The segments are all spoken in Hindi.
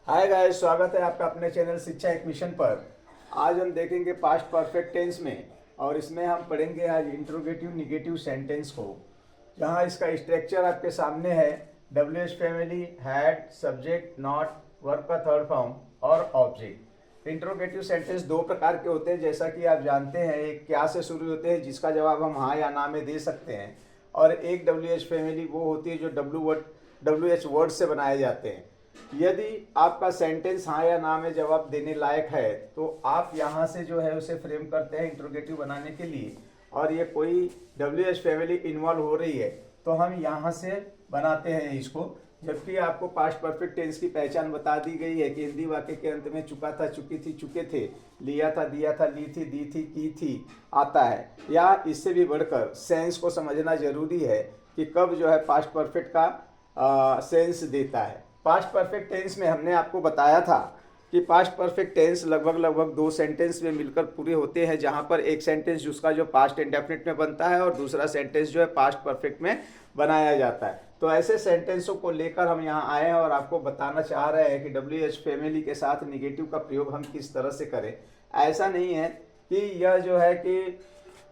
हाय गाइस, स्वागत है आपका अपने चैनल शिक्षा एक मिशन पर। आज हम देखेंगे पास्ट परफेक्ट टेंस में, और इसमें हम पढ़ेंगे आज इंट्रोगेटिव निगेटिव सेंटेंस को, जहां इसका स्ट्रक्चर आपके सामने है। W H family, had, subject, not, verb का थर्ड फॉर्म और ऑब्जेक्ट। इंट्रोगेटिव सेंटेंस दो प्रकार के होते हैं, जैसा कि आप जानते हैं। एक क्या से शुरू होते हैं, जिसका जवाब हम हाँ या ना में दे सकते हैं, और एक डब्ल्यू एच फैमिली वो होती है जो डब्ल्यू एच वर्ड से बनाए जाते हैं। यदि आपका सेंटेंस हाँ या ना में जवाब देने लायक है तो आप यहाँ से जो है उसे फ्रेम करते हैं इंट्रोगेटिव बनाने के लिए, और ये कोई डब्ल्यू एच फैमिली इन्वॉल्व हो रही है तो हम यहाँ से बनाते हैं इसको। जबकि आपको पास्ट परफेक्ट टेंस की पहचान बता दी गई है कि हिंदी वाक्य के अंत में चुका था, चुकी थी, चुके थे, लिया था, दिया था, ली थी, दी थी, की थी आता है। या इससे भी बढ़कर सेंस को समझना जरूरी है कि कब जो है पास्ट परफेक्ट का सेंस देता है। पास्ट परफेक्ट टेंस में हमने आपको बताया था कि पास्ट परफेक्ट टेंस लगभग दो सेंटेंस में मिलकर पूरे होते हैं, जहां पर एक सेंटेंस जिसका जो पास्ट इंडेफिनिट में बनता है और दूसरा सेंटेंस जो है पास्ट परफेक्ट में बनाया जाता है। तो ऐसे सेंटेंसों को लेकर हम यहाँ आए हैं और आपको बताना चाह रहे हैं कि डब्ल्यू एच फैमिली के साथ निगेटिव का प्रयोग हम किस तरह से करें। ऐसा नहीं है कि यह जो है कि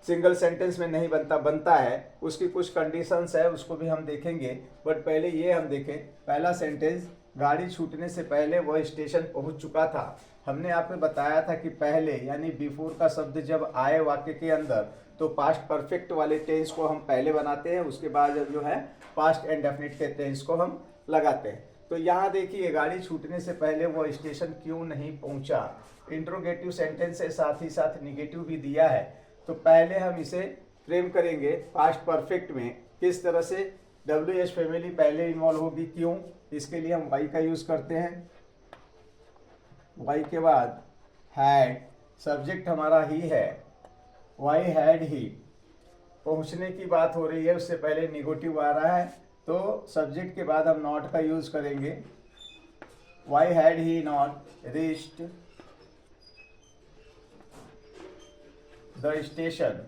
सिंगल सेंटेंस में नहीं बनता है, उसकी कुछ कंडीशंस है, उसको भी हम देखेंगे। बट पहले ये हम देखें, पहला सेंटेंस, गाड़ी छूटने से पहले वह स्टेशन पहुंच चुका था। हमने आपको बताया था कि पहले यानी बिफोर का शब्द जब आए वाक्य के अंदर तो पास्ट परफेक्ट वाले टेंस को हम पहले बनाते हैं, उसके बाद जब जो है पास्ट इंडेफिनिट के टेंस को हम लगाते हैं। तो यहाँ देखिए, गाड़ी छूटने से पहले वह स्टेशन क्यों नहीं पहुंचा। इंट्रोगेटिव सेंटेंस से साथ ही साथ निगेटिव भी दिया है। तो पहले हम इसे फ्रेम करेंगे पास्ट परफेक्ट में, किस तरह से डब्ल्यू एच फैमिली पहले इन्वॉल्व होगी, क्यों। इसके लिए हम वाई का यूज करते हैं। वाई के बाद हैड, सब्जेक्ट हमारा ही है, वाई हैड ही। पहुंचने की बात हो रही है, उससे पहले निगेटिव आ रहा है, तो सब्जेक्ट के बाद हम नॉट का यूज करेंगे। Why had he not reached the station.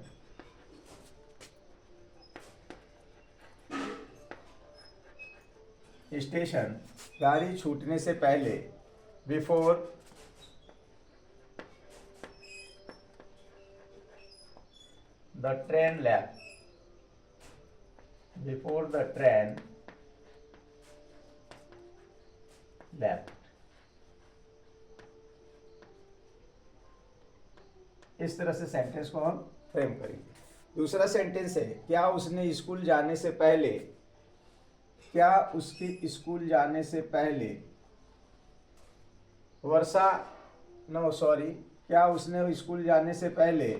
Station गाड़ी छूटने से पहले, before the train left, before the train left. इस तरह से सेंटेंस को हम फ्रेम करेंगे। दूसरा सेंटेंस है, क्या उसने स्कूल जाने से पहले, क्या उसके स्कूल जाने से पहले वर्षा, नो सॉरी, क्या उसने स्कूल जाने से पहले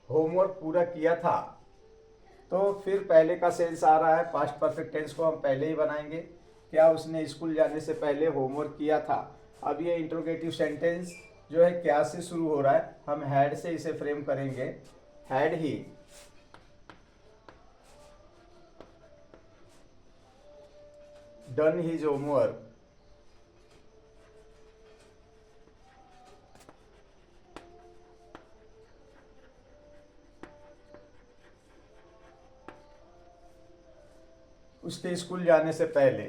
होमवर्क पूरा किया था। तो फिर पहले का सेंस आ रहा है, पास्ट परफेक्ट टेंस को हम पहले ही बनाएंगे। क्या उसने स्कूल जाने से पहले होमवर्क किया था। अब ये इंट्रोगेटिव सेंटेंस जो है क्या से शुरू हो रहा है, हम हैड से इसे फ्रेम करेंगे। Had he done his homework, उसके स्कूल जाने से पहले,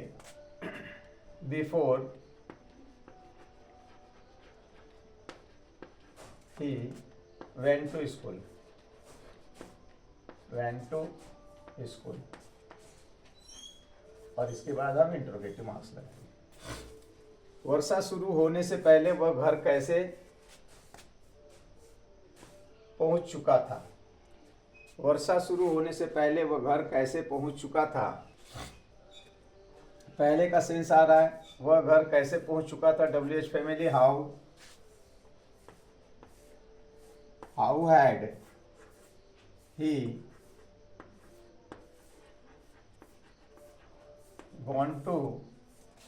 before he went to school, went to school. और इसके बाद हम इंट्रोगेटिव मार्क्स लगाएंगे। वर्षा शुरू होने से पहले वह घर कैसे पहुंच चुका था। वर्षा शुरू होने से पहले वह घर कैसे पहुंच चुका था। पहले का सेंस आ रहा है, वह घर कैसे पहुंच चुका था। W H family, how had he gone to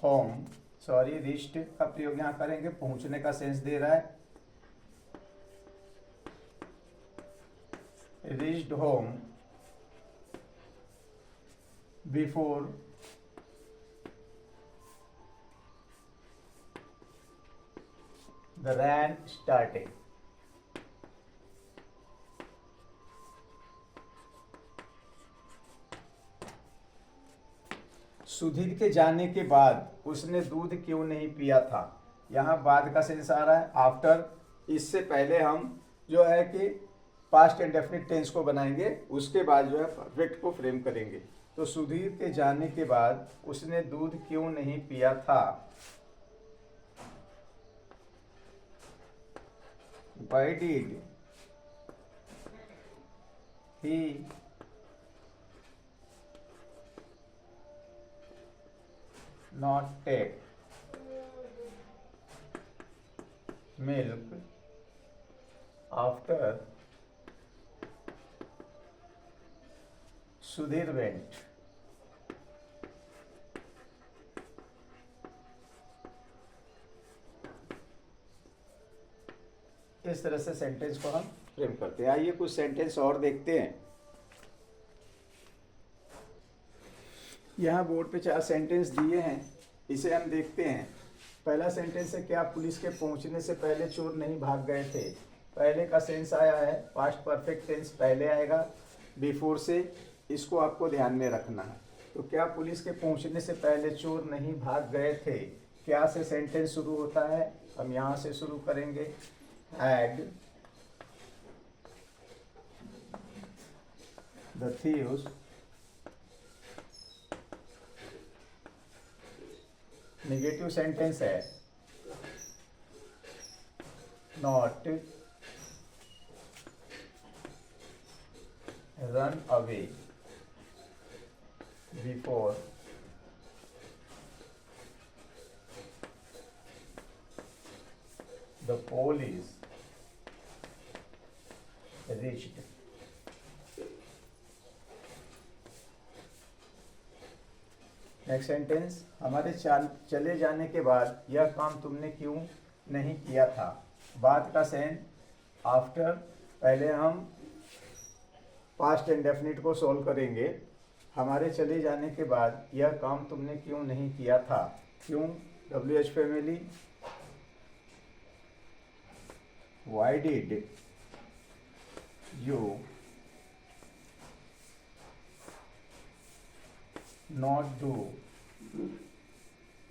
home, sorry reached का प्रयोग यहां करेंगे, पहुंचने का सेंस दे रहा है। Reached home before the rain started. Sudhir के जाने के बाद उसने दूध क्यों नहीं पिया था। यहाँ बाद का सेंस आ रहा है आफ्टर। इससे पहले हम जो है कि पास्ट इंडेफिनिट टेंस को बनाएंगे, उसके बाद जो है परफेक्ट को फ्रेम करेंगे। तो सुधीर के जाने के बाद उसने दूध क्यों नहीं पिया था। Why did he not take milk after Sudhir went? इस तरह से सेंटेंस को हम फ्रेम करते हैं। आइए कुछ सेंटेंस और देखते हैं। यहाँ बोर्ड पे 4 सेंटेंस दिए हैं, इसे हम देखते हैं। पहला सेंटेंस है, क्या पुलिस के पहुंचने से पहले चोर नहीं भाग गए थे। पहले का सेंस आया है पास्ट परफेक्ट टेंस पहले आएगा बिफोर से, इसको आपको ध्यान में रखना है। तो क्या पुलिस के पहुंचने से पहले चोर नहीं भाग गए थे, क्या से सेंटेंस शुरू होता है, हम यहाँ से शुरू करेंगे। Had the thieves negative sentence है not run away before the police reached। Next sentence, हमारे चले जाने के बाद यह काम तुमने क्यों नहीं किया था। बाद का सेंस आफ्टर। पहले हम पास्ट इंडेफिनिट को सॉल्व करेंगे। हमारे चले जाने के बाद यह काम तुमने क्यों नहीं किया था। क्यों, WH family. Why did you not do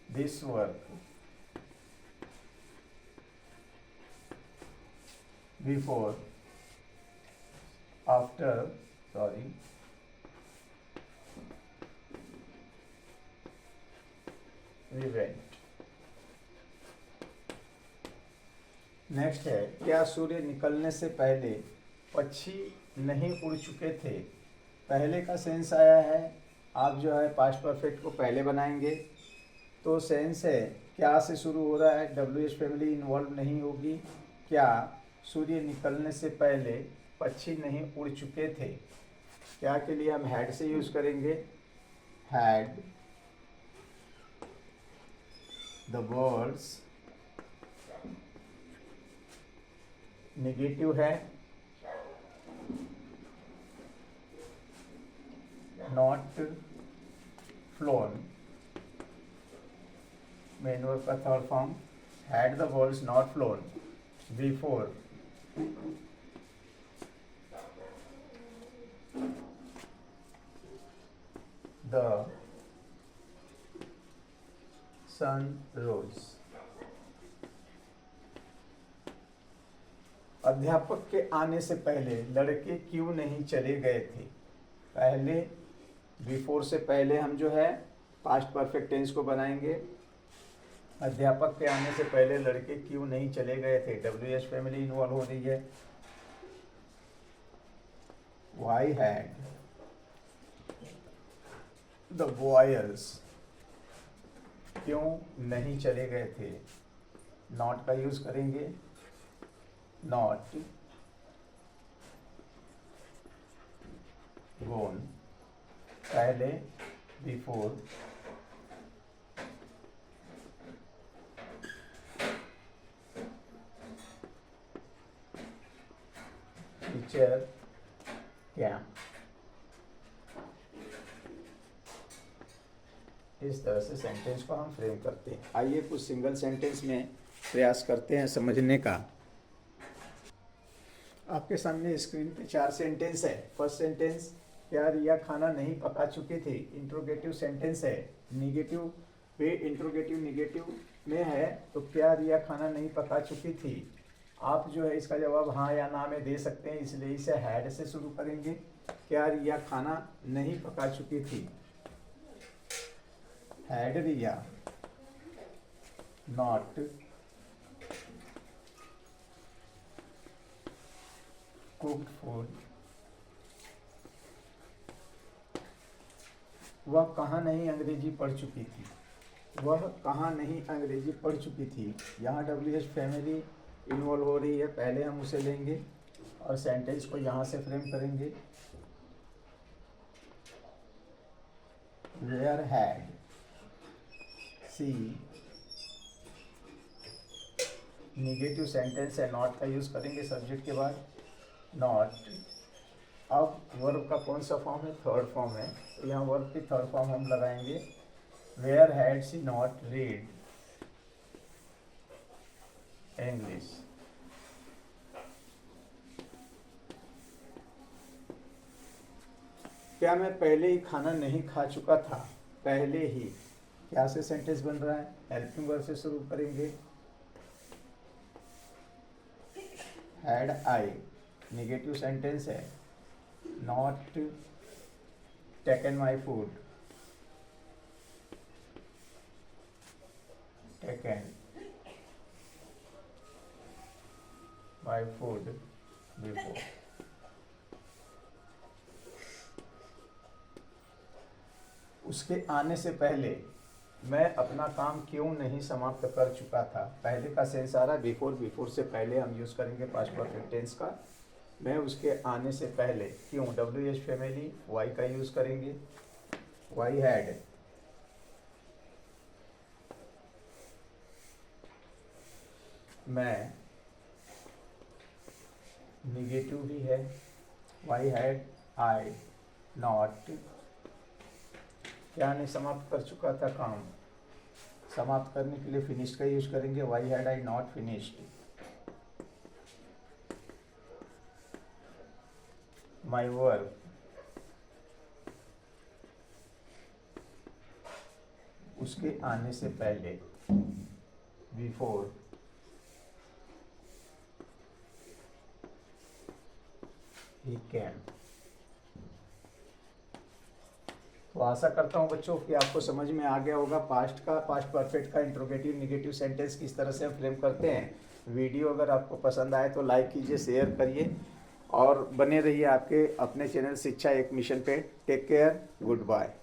this work before after we went। Next है, क्या सूर्य निकलने से पहले पक्षी नहीं उड़ चुके थे। पहले का सेंस आया है, आप जो है पास्ट परफेक्ट को पहले बनाएंगे। तो सेंस है क्या से शुरू हो रहा है, WH फैमिली इन्वॉल्व नहीं होगी। क्या सूर्य निकलने से पहले पक्षी नहीं उड़ चुके थे। क्या के लिए हम हैड से यूज करेंगे। हैड द बर्ड्स, नेगेटिव है नॉट फ्लोन, मेन वर्ब का third form. Had the birds not flown before the sun rose. अध्यापक के आने से पहले लड़के क्यों नहीं चले गए थे। पहले बिफोर से पहले हम जो है पास्ट परफेक्ट टेंस को बनाएंगे। अध्यापक के आने से पहले लड़के क्यों नहीं चले गए थे, WH फैमिली इन्वॉल्व हो रही है। Why had the boys क्यों नहीं चले गए थे, नॉट का यूज करेंगे। नॉट gone पहले बिफोर टीचर कैंप। इस तरह से सेंटेंस को हम फ्रेम करते हैं। आइए कुछ सिंगल सेंटेंस में प्रयास करते हैं समझने का। आपके सामने स्क्रीन पे 4 सेंटेंस है। फर्स्ट सेंटेंस, क्या रिया खाना नहीं पका चुकी थी? इंट्रोगेटिव सेंटेंस है, निगेटिव पे इंट्रोगेटिव निगेटिव में है, तो क्या रिया खाना नहीं पका चुकी थी? आप जो है इसका जवाब हाँ या ना में दे सकते हैं, इसलिए इसे हैड से शुरू करेंगे। क्या रिया खाना नहीं पका चुकी थी? Had Riya not cooked food, वह कहाँ नहीं अंग्रेजी पढ़ चुकी थी? वह कहाँ नहीं अंग्रेजी पढ़ चुकी थी। यहाँ WH फैमिली इन्वॉल्व हो रही है, पहले हम उसे लेंगे और सेंटेंस को यहाँ से फ्रेम करेंगे। Where had she, negative sentence है, नॉट का यूज़ करेंगे सब्जेक्ट के बाद, नॉट। अब वर्ब का कौन सा फॉर्म है? थर्ड फॉर्म है, तो यहाँ वर्ब की थर्ड फॉर्म हम लगाएंगे। Where had she not read English. क्या मैं पहले ही खाना नहीं खा चुका था? पहले ही क्या से सेंटेंस बन रहा है? हेल्पिंग वर्ब से शुरू करेंगे। हैड आई, निगेटिव सेंटेंस है, not taken my food, taken my food before. उसके आने से पहले मैं अपना काम क्यों नहीं समाप्त कर चुका था? पहले का सेंस आ रहा है, बिफोर, बिफोर से पहले हम यूज़ करेंगे पास्ट परफेक्ट टेंस का। मैं उसके आने से पहले क्यों, WH फैमिली वाई का यूज़ करेंगे। वाई हैड, मैं निगेटिव भी है, वाई हैड आई नॉट, क्या नहीं समाप्त कर चुका था काम, समाप्त करने के लिए फिनिश्ड का यूज करेंगे। Why had I not finished my work, उसके आने से पहले, बिफोर ही कैम। तो आशा करता हूँ बच्चों कि आपको समझ में आ गया होगा पास्ट परफेक्ट का इंट्रोगेटिव निगेटिव सेंटेंस किस तरह से हम फ्रेम करते हैं। वीडियो अगर आपको पसंद आए तो लाइक कीजिए, शेयर करिए और बने रहिए आपके अपने चैनल शिक्षा एक मिशन पे। Take care, good bye.